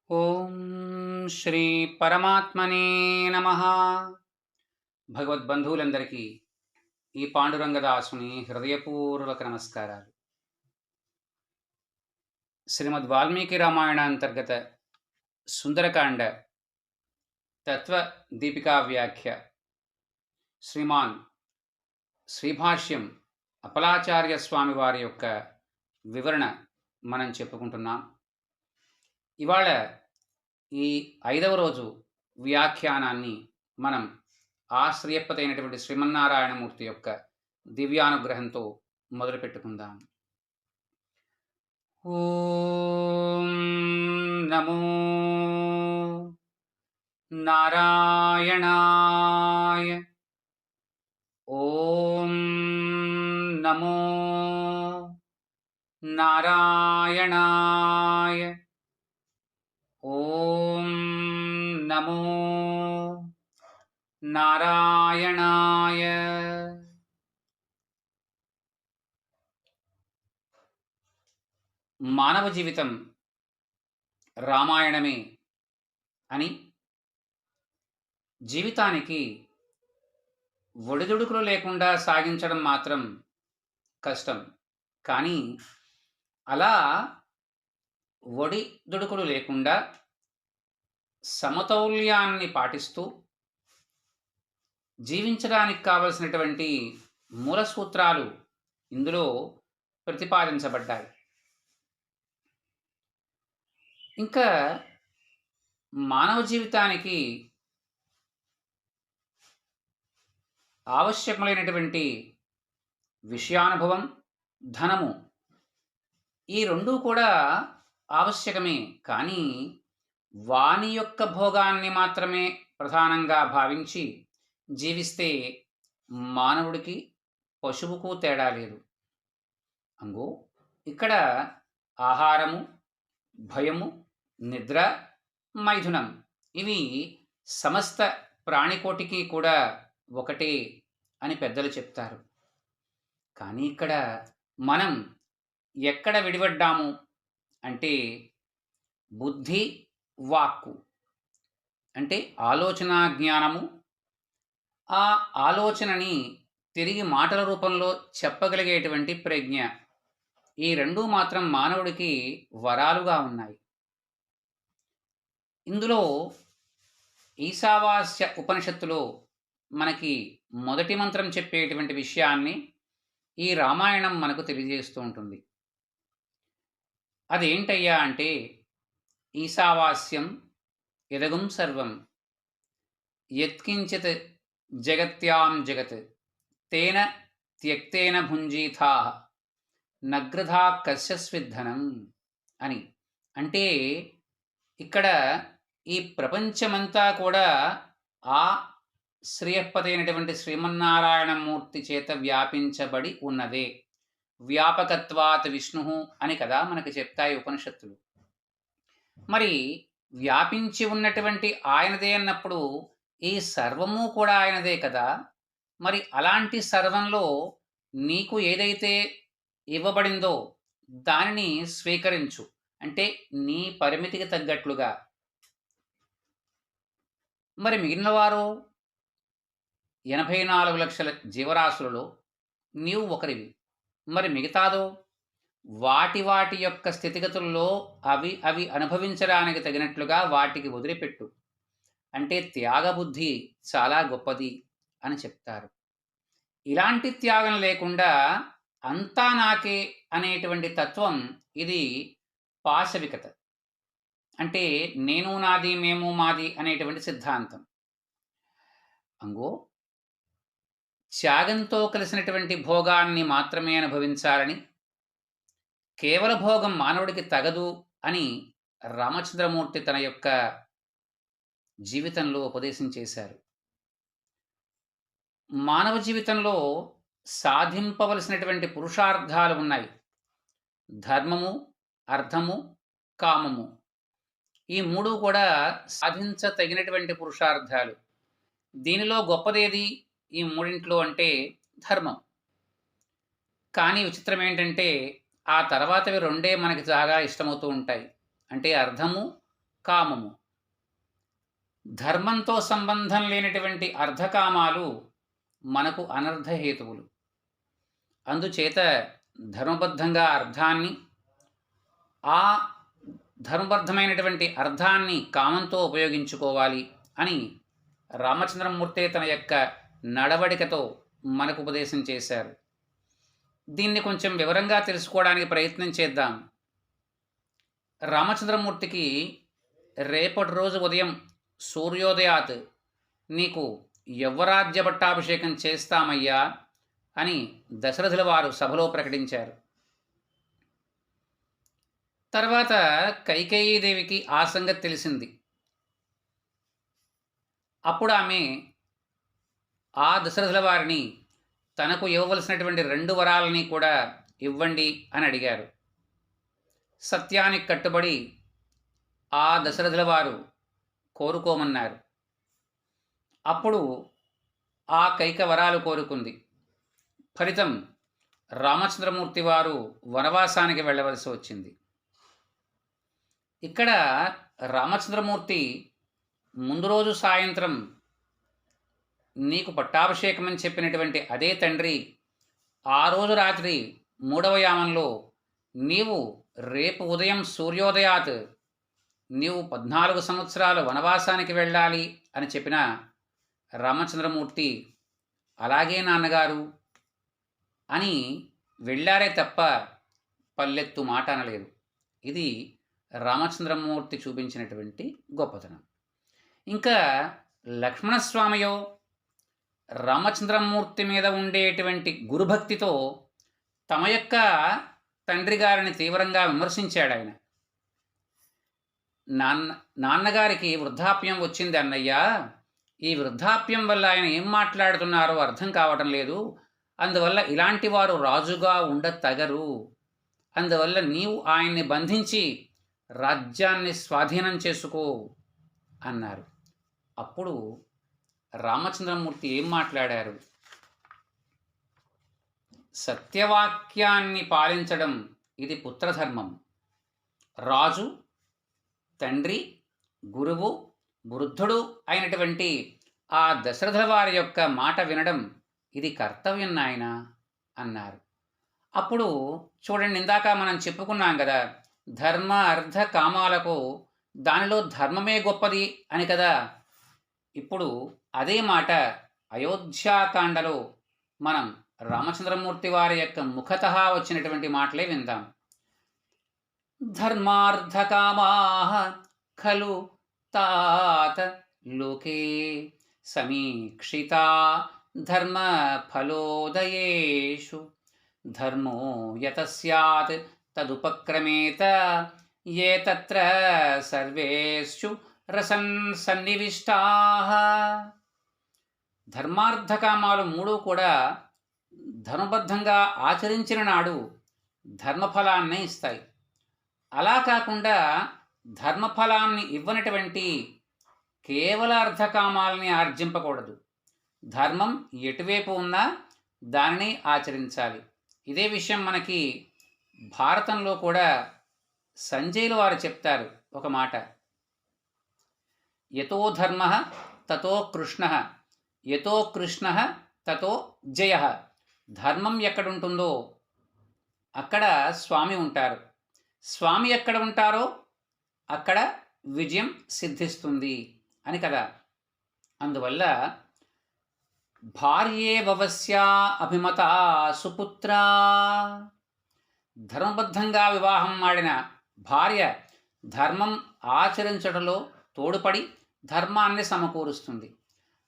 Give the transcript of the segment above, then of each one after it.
ఓం శ్రీ పరమాత్మనే నమః. భగవద్బంధువులందరికీ ఈ పాండురంగదాసుని హృదయపూర్వక నమస్కారాలు. శ్రీమద్ వాల్మీకి రామాయణ అంతర్గత సుందరకాండ తత్వ దీపికా వ్యాఖ్య శ్రీమాన్ శ్రీభాష్యం అపలాచార్య స్వామి వారి యొక్క వివరణ మనం చెప్పుకుంటున్నాం. ఇవాళ ఈ 5వ రోజు వ్యాఖ్యానాన్ని మనం ఆశ్రయప్పతైనటువంటి శ్రీమన్నారాయణమూర్తి యొక్క దివ్యానుగ్రహంతో మొదలుపెట్టుకుందాం. ఓం నమో నారాయణాయ. ఓం నమో నారాయణాయ. ఓం నమో నారాయణాయ. మానవ జీవితం రామాయణమే అని, జీవితానికి ఒడిదుడుకులు లేకుండా సాగించడం మాత్రం కష్టం. కానీ అలా ఒడిదుడుకులు లేకుండా సమతౌల్యాన్ని పాటిస్తూ జీవించడానికి కావలసినటువంటి మూల సూత్రాలు ఇందులో ప్రతిపాదించబడ్డాయి. ఇంకా మానవ జీవితానికి ఆవశ్యకమైనటువంటి విషయానుభవం, ధనము, ఈ రెండూ కూడా ఆవశ్యకమే. కానీ వాని యొక్క భోగాన్ని మాత్రమే ప్రధానంగా భావించి జీవిస్తే మానవుడికి పశువుకు తేడా లేదు. అంగో ఇక్కడ ఆహారము, భయము, నిద్ర, మైథునం ఇవి సమస్త ప్రాణికోటికి కూడా ఒకటే అని పెద్దలు చెప్తారు. కానీ ఇక్కడ మనం ఎక్కడ విడిపడ్డాము అంటే బుద్ధి, వాక్కు అంటే ఆలోచన జ్ఞానము, ఆ ఆలోచనని తిరిగి మాటల రూపంలో చెప్పగలిగేటువంటి ప్రజ్ఞ, ఈ రెండూ మాత్రం మానవుడికి వరాలుగా ఉన్నాయి. ఇందులో ఈశావాస్య ఉపనిషత్తులో మనకి మొదటి మంత్రం చెప్పేటువంటి విషయాన్ని ఈ రామాయణం మనకు తెలియజేస్తూ ఉంటుంది. అదేంటయ్యా అంటే ఈశావాస్యం ఇదగుం సర్వం యత్కించిత్ జగత్యాం జగత్ తేన త్యక్తేన భుంజీథా నగ్రధా కశ్యస్విద్ధనం అని. అంటే ఇక్కడ ఈ ప్రపంచమంతా కూడా ఆ శ్రేయపదైనటువంటి శ్రీమన్నారాయణమూర్తి చేత వ్యాపించబడి ఉన్నదే. వ్యాపకత్వాత్ విష్ణు అని కదా మనకు చెప్తాయి ఉపనిషత్తులు. మరి వ్యాపించి ఉన్నటువంటి ఆయనదే అన్నప్పుడు ఈ సర్వము కూడా ఆయనదే కదా. మరి అలాంటి సర్వంలో నీకు ఏదైతే ఇవ్వబడిందో దానిని స్వీకరించు, అంటే నీ పరిమితికి తగ్గట్లుగా. మరి మిగిలిన వారు 84 లక్షల జీవరాశులలో నీవు ఒకరివి. మరి మిగతాదో వాటి వాటి యొక్క స్థితిగతుల్లో అవి అవి అనుభవించడానికి తగినట్లుగా వాటికి వదిలిపెట్టు. అంటే త్యాగబుద్ధి చాలా గొప్పది అని చెప్తారు. ఇలాంటి త్యాగం లేకుండా అంతా నాకే అనేటువంటి తత్వం ఇది పాశవికత. అంటే నేను నాది, మేము మాది అనేటువంటి సిద్ధాంతం. అంగో త్యాగంతో కలిసినటువంటి భోగాన్ని మాత్రమే అనుభవించాలని, కేవల భోగం మానవుడికి తగదు అని రామచంద్రమూర్తి తన యొక్క జీవితంలో ఉపదేశం చేశారు. మానవ జీవితంలో సాధింపవలసినటువంటి పురుషార్థాలు ఉన్నాయి. ధర్మము, అర్థము, కామము, ఈ మూడు కూడా సాధించతగినటువంటి పురుషార్థాలు. దీనిలో గొప్పదేది ఈ మూడింట్లో అంటే ధర్మం. కానీ విచిత్రం ఏంటంటే ఆ తర్వాతవి రెండే మనకి చాలా ఇష్టమవుతూ ఉంటాయి. అంటే అర్థము, కామము. ధర్మంతో సంబంధం లేనటువంటి అర్ధకామాలు మనకు అనర్థహేతువులు. అందుచేత ధర్మబద్ధంగా అర్థాన్ని, ఆ ధర్మబద్ధమైనటువంటి అర్థాన్ని కామంతో ఉపయోగించుకోవాలి అని రామచంద్రమూర్తే తన యొక్క నడవడికతో మనకు ఉపదేశం చేశారు. దీన్ని కొంచెం వివరంగా తెలుసుకోవడానికి ప్రయత్నం చేద్దాం. రామచంద్రమూర్తికి రేపటి రోజు ఉదయం సూర్యోదయాత్ నీకు యవ్వరాజ్య పట్టాభిషేకం చేస్తామయ్యా అని దశరథుల వారు సభలో ప్రకటించారు. తర్వాత కైకేయీదేవికి ఆ సంగతి తెలిసింది. అప్పుడు ఆమె ఆ దశరథుల వారిని తనకు ఇవ్వవలసినటువంటి 2 వరాలని కూడా ఇవ్వండి అని అడిగారు. సత్యానికి కట్టుబడి ఆ దశరథుల వారు కోరుకోమన్నారు. అప్పుడు ఆ కైక వరాలు కోరుకుంది. ఫలితం రామచంద్రమూర్తి వారు వనవాసానికి వెళ్ళవలసి వచ్చింది. ఇక్కడ రామచంద్రమూర్తి ముందు రోజు సాయంత్రం నీకు పట్టాభిషేకం అని చెప్పినటువంటి అదే తండ్రి ఆ రోజు రాత్రి 3వ యామంలో నీవు రేపు ఉదయం సూర్యోదయాత్ నీవు 14 సంవత్సరాలు వనవాసానికి వెళ్ళాలి అని చెప్పిన రామచంద్రమూర్తి అలాగే నాన్నగారు అని వెళ్ళారే తప్ప పల్లెత్తు మాట అనలేదు. ఇది రామచంద్రమూర్తి చూపించినటువంటి గొప్పతనం. ఇంకా లక్ష్మణస్వామియో రామచంద్రమూర్తి మీద ఉండేటువంటి గురుభక్తితో తమ యొక్క తండ్రి గారిని తీవ్రంగా విమర్శించాడు. ఆయన నాన్నగారికి వృద్ధాప్యం వచ్చింది అన్నయ్య, ఈ వృద్ధాప్యం వల్ల ఆయన ఏం మాట్లాడుతున్నారో అర్థం కావటం లేదు, అందువల్ల ఇలాంటి వారు రాజుగా ఉండతగరు, అందువల్ల నీవు ఆయన్ని బంధించి రాజ్యాన్ని స్వాధీనం చేసుకో అన్నారు. అప్పుడు రామచంద్రమూర్తి ఏం మాట్లాడారు? సత్యవాక్యాన్ని పాలించడం ఇది పుత్రధర్మం. రాజు, తండ్రి, గురువు, వృద్ధుడు అయినటువంటి ఆ దశరథుల వారి యొక్క మాట వినడం ఇది కర్తవ్యం నాయన అన్నారు. అప్పుడు చూడండి, ఇందాక మనం చెప్పుకున్నాం కదా, ధర్మ అర్థ కామాలకు దానిలో ధర్మమే గొప్పది అని కదా. ఇప్పుడు అదే మాట అయోధ్యాకాండలో మనం రామచంద్రమూర్తి వారి యొక్క ముఖతః వచ్చినటువంటి మాటలే విందాం. ధర్మార్థకామాః ఖలు తాత లోకే సమీక్షితా ధర్మ ఫలోదయేషు ధర్మో యత స్యాత్ తదుపక్రమేత ఏ తత్ర సర్వేషు రసన్ సన్నివిష్టాః. ధర్మార్థకామాలు 3 కూడా ధర్మబద్ధంగా ఆచరించిన నాడు ధర్మఫలాన్నే ఇస్తాయి. అలా కాకుండా ధర్మఫలాన్ని ఇవ్వనటువంటి కేవల అర్థకామాలని ఆర్జింపకూడదు. ధర్మం ఎటువైపు ఉన్నా దానిని ఆచరించాలి. ఇదే విషయం మనకి భారతంలో కూడా సంజయులు వారు చెప్తారు ఒక మాట, యతో ధర్మ తతో కృష్ణ, యతో కృష్ణ తతో జయ. ధర్మం ఎక్కడుంటుందో అక్కడ స్వామి ఉంటారు, స్వామి ఎక్కడ ఉంటారో అక్కడ విజయం సిద్ధిస్తుంది అని కదా. అందువల్ల భార్యే వవస్యా అభిమత సుపుత్ర, ధర్మబద్ధంగా వివాహం ఆడిన భార్య ధర్మం ఆచరించడంలో తోడుపడి ధర్మాన్ని సమకూరుస్తుంది.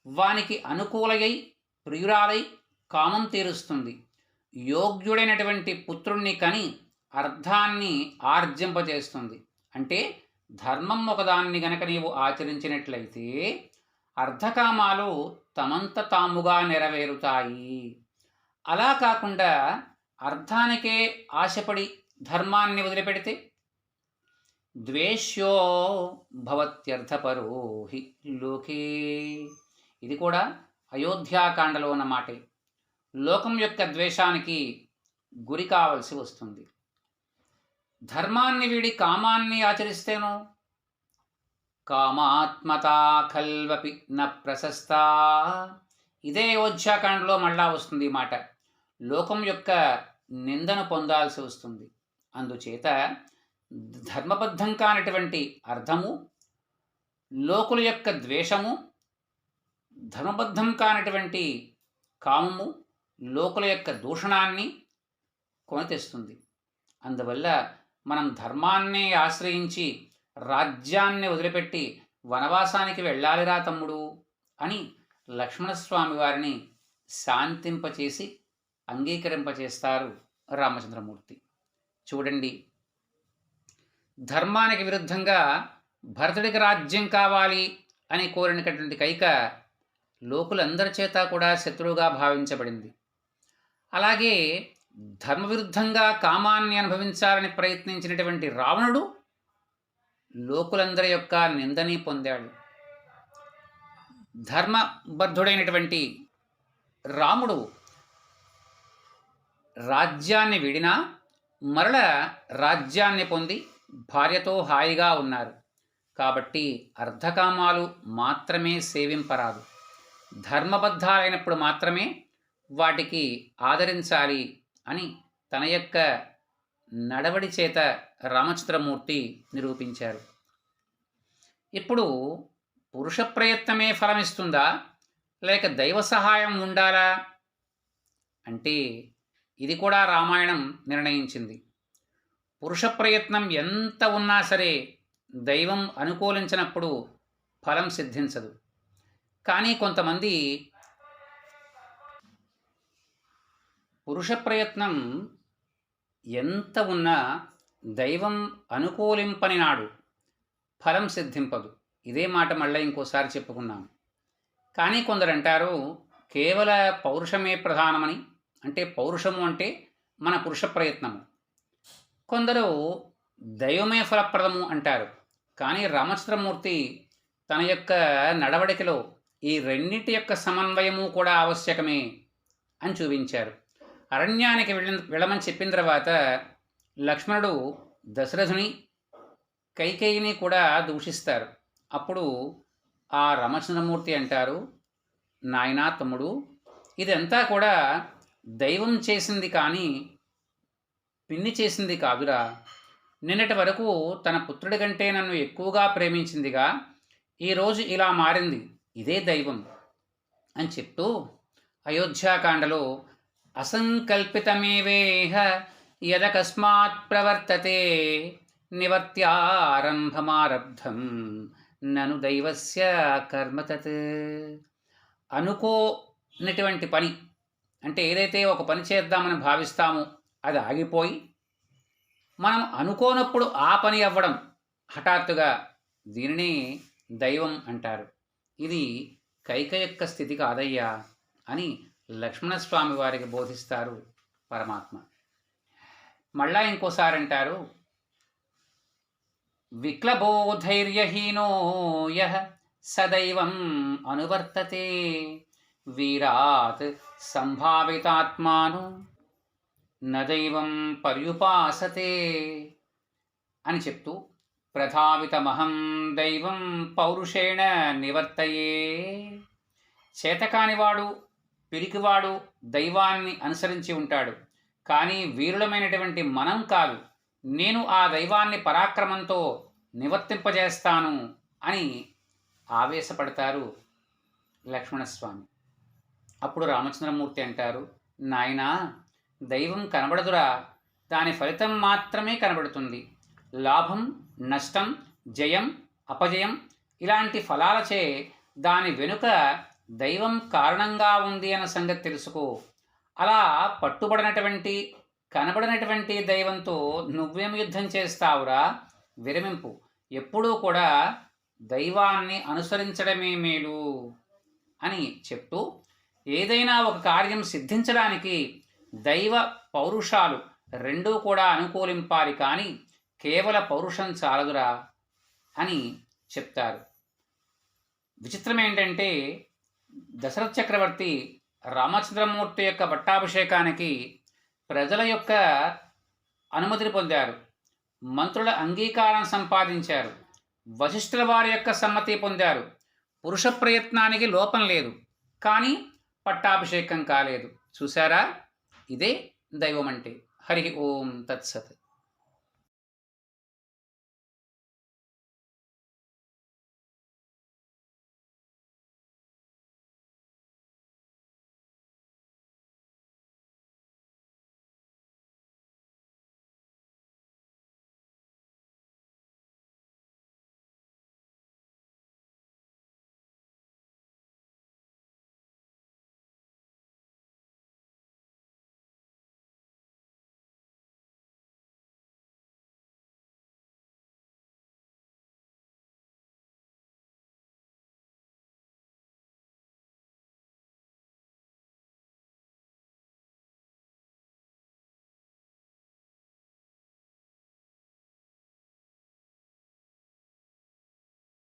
వానికి అనుకూలయై ప్రియురాలై కామం తీరుస్తుంది. యోగ్యుడైనటువంటి పుత్రుణ్ణి కని అర్థాన్ని ఆర్జింపజేస్తుంది. అంటే ధర్మం ఒకదాన్ని గనక నీవు ఆచరించినట్లయితే అర్థకామాలు తమంత తాముగా నెరవేరుతాయి. అలా కాకుండా అర్థానికే ఆశపడి ధర్మాన్ని వదిలిపెడితే ద్వేష్యో భవత్యర్థపరో హి లోకే. ఇది కూడా అయోధ్యాకాండలో ఉన్న మాటే. లోకం యొక్క ద్వేషానికి గురి కావలసి వస్తుంది. ధర్మాన్ని వీడి కామాన్ని ఆచరిస్తేనో కామాత్మతా ఖల్వపి న ప్రశస్తా. ఇదే అయోధ్యాకాండలో మళ్ళా వస్తుంది ఈ మాట. లోకం యొక్క నిందను పొందాల్సి వస్తుంది. అందుచేత ధర్మబద్ధం కానటువంటి అర్థము, లోకుల యొక్క ద్వేషము, ధర్మబద్ధం కానటువంటి కామము లోకుల యొక్క దూషణాన్ని కొని తెస్తుంది. అందువల్ల మనం ధర్మాన్ని ఆశ్రయించి రాజ్యాన్ని వదిలిపెట్టి వనవాసానికి వెళ్ళాలిరా తమ్ముడు అని లక్ష్మణస్వామి వారిని శాంతింపచేసి అంగీకరింపచేస్తారు రామచంద్రమూర్తి. చూడండి, ధర్మానికి విరుద్ధంగా భరతుడికి రాజ్యం కావాలి అని కోరినటువంటి కైక లోకులందరి చేత కూడా శత్రువుగా భావించబడింది. అలాగే ధర్మవిరుద్ధంగా కామాన్ని అనుభవించాలని ప్రయత్నించినటువంటి రావణుడు లోకులందరి యొక్క నిందని పొందాడు. ధర్మబద్ధుడైనటువంటి రాముడు రాజ్యాన్ని విడినా మరల రాజ్యాన్ని పొంది భార్యతో హాయిగా ఉన్నారు. కాబట్టి అర్ధకామాలు మాత్రమే సేవింపరాదు, ధర్మబద్ధాలైనప్పుడు మాత్రమే వాటికి ఆదరించాలి అని తన యొక్క నడవడి చేత రామచంద్రమూర్తి నిరూపించారు. ఇప్పుడు పురుష ప్రయత్నమే ఫలమిస్తుందా లేక దైవ సహాయం ఉండాలా అంటే ఇది కూడా రామాయణం నిర్ణయించింది. పురుష ప్రయత్నం ఎంత ఉన్నా సరే దైవం అనుకూలించినప్పుడు ఫలం సిద్ధించదు. కానీ కొంతమంది పురుష ప్రయత్నం ఎంత ఉన్నా దైవం అనుకూలింపని నాడు ఫలం సిద్ధింపదు. ఇదే మాట మళ్ళీ ఇంకోసారి చెప్పుకున్నాం. కానీ కొందరు అంటారు కేవల పౌరుషమే ప్రధానమని, అంటే పౌరుషము అంటే మన పురుష ప్రయత్నము. కొందరు దైవమే ఫలప్రదము అంటారు. కానీ రామచంద్రమూర్తి తన యొక్క నడవడికలో ఈ రెండింటి యొక్క సమన్వయము కూడా ఆవశ్యకమే అని చూపించారు. అరణ్యానికి వెళ్ళమని చెప్పిన తర్వాత లక్ష్మణుడు దశరథుని కైకేయిని కూడా దూషిస్తారు. అప్పుడు ఆ రామచంద్రమూర్తి అంటారు, నాయనా తమ్ముడు, ఇదంతా కూడా దైవం చేసింది కానీ పిన్ని చేసింది కాదురా. నిన్నటి వరకు తన పుత్రుడి కంటే నన్ను ఎక్కువగా ప్రేమించిందిగా, ఈరోజు ఇలా మారింది, ఇదే దైవం అని చెప్తూ అయోధ్యాకాండలో అసంకల్పితమేవేహ యదకస్మాత్ ప్రవర్తతే నివర్త్యారంభమారబ్ధం నను దైవస్య కర్మతత్. అనుకోనటువంటి పని అంటే ఏదైతే ఒక పని చేద్దామని భావిస్తామో అది ఆగిపోయి మనం అనుకోనప్పుడు ఆ పని అవ్వడం హఠాత్తుగా, దీనిని దైవం అంటారు. ఇది కైక యొక్క స్థితి కాదయ్యా అని లక్ష్మణస్వామి వారికి బోధిస్తారు పరమాత్మ. మళ్ళా ఇంకోసారి అంటారు, విక్లబోధైర్యహీనో యః సదైవం అనువర్తతే వీరాత్ సంభావితాత్మాను నదైవం పర్యుపాసతే అని చెప్తూ ప్రధావితమహం దైవం పౌరుషేణ నివర్తయే. చేతకానివాడు పిరికివాడు దైవాన్ని అనుసరించి ఉంటాడు, కానీ వీరులమైనటువంటి మనం కాదు, నేను ఆ దైవాన్ని పరాక్రమంతో నివర్తింపజేస్తాను అని ఆవేశపడతారు లక్ష్మణస్వామి. అప్పుడు రామచంద్రమూర్తి అంటారు, నాయనా దైవం కనబడదురా, దాని ఫలితం మాత్రమే కనబడుతుంది. లాభం నష్టం జయం అపజయం ఇలాంటి ఫలాలచే దాని వెనుక దైవం కారణంగా ఉంది అన్న సంగతి తెలుసుకో. అలా పట్టుబడినటువంటి కనబడినటువంటి దైవంతో నువ్వేం యుద్ధం చేస్తావురా, విరమింపు. ఎప్పుడూ కూడా దైవాన్ని అనుసరించడమే మేలు అని చెప్తూ ఏదైనా ఒక కార్యం సిద్ధించడానికి దైవ పౌరుషాలు రెండూ కూడా అనుకూలింపాలి, కానీ కేవల పౌరుషం చాలదురా అని చెప్తారు. విచిత్రం ఏంటంటే దశరథ చక్రవర్తి రామచంద్రమూర్తి యొక్క పట్టాభిషేకానికి ప్రజల యొక్క అనుమతిని పొందారు, మంత్రుల అంగీకారం సంపాదించారు. వశిష్ఠుల వారి యొక్క సమ్మతి పొందారు. పురుష ప్రయత్నానికి లోపం లేదు, కానీ పట్టాభిషేకం కాలేదు. చూసారా, ఇదే దైవం అంటే. హరి ఓం తత్సత్.